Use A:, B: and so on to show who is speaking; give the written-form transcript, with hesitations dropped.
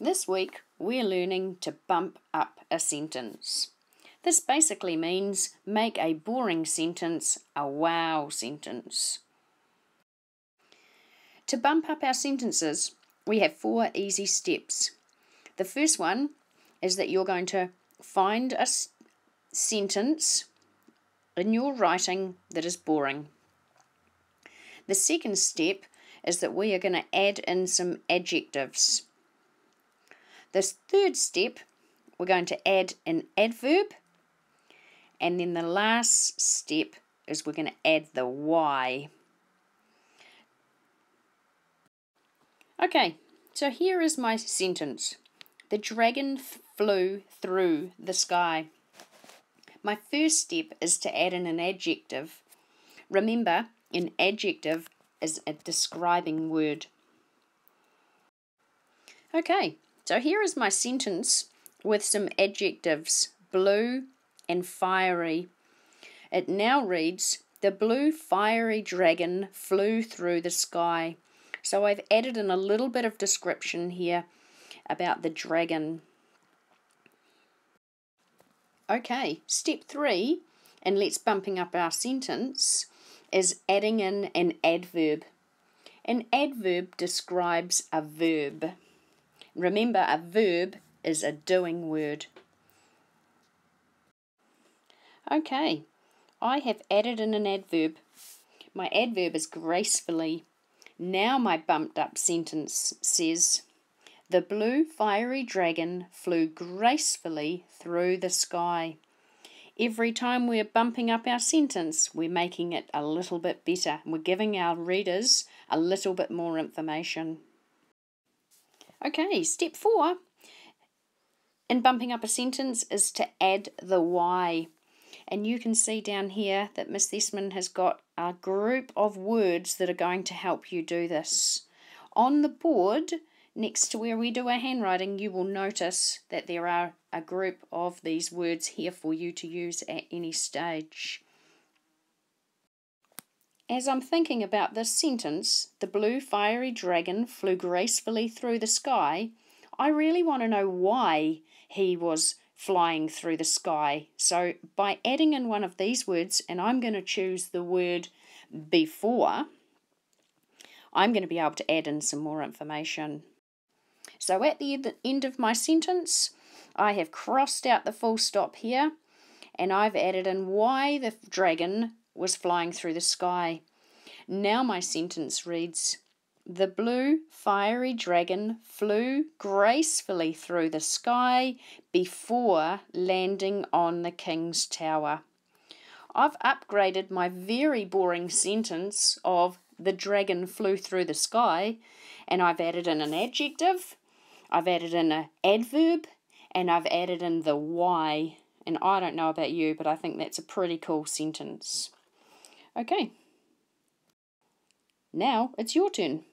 A: This week we're learning to bump up a sentence. This basically means make a boring sentence a wow sentence. To bump up our sentences, we have 4 easy steps. The first one is that you're going to find a sentence in your writing that is boring. The second step is that we are going to add in some adjectives. This third step, we're going to add an adverb. And then the last step is we're going to add the why. Okay, so here is my sentence. The dragon flew through the sky. My first step is to add in an adjective. Remember, an adjective is a describing word. Okay, so here is my sentence with some adjectives, blue and fiery. It now reads, the blue fiery dragon flew through the sky. So I've added in a little bit of description here about the dragon. Okay, step 3, and let's bumping up our sentence, is adding in an adverb. An adverb describes a verb. Remember, a verb is a doing word. Okay, I have added in an adverb. My adverb is gracefully. Now my bumped up sentence says, the blue fiery dragon flew gracefully through the sky. Every time we're bumping up our sentence, we're making it a little bit better. We're giving our readers a little bit more information. Okay, step 4 in bumping up a sentence is to add the why. And you can see down here that Miss Thesman has got a group of words that are going to help you do this. On the board, next to where we do our handwriting, you will notice that there are a group of these words here for you to use at any stage. As I'm thinking about this sentence, the blue fiery dragon flew gracefully through the sky, I really want to know why he was flying through the sky. So by adding in one of these words, and I'm going to choose the word before, I'm going to be able to add in some more information. So at the end of my sentence, I have crossed out the full stop here, and I've added in why the dragon was flying through the sky. Now my sentence reads, the blue fiery dragon flew gracefully through the sky before landing on the king's tower. I've upgraded my very boring sentence of the dragon flew through the sky, and I've added in an adjective, I've added in an adverb, and I've added in the why. And I don't know about you, but I think that's a pretty cool sentence. Okay. Now it's your turn.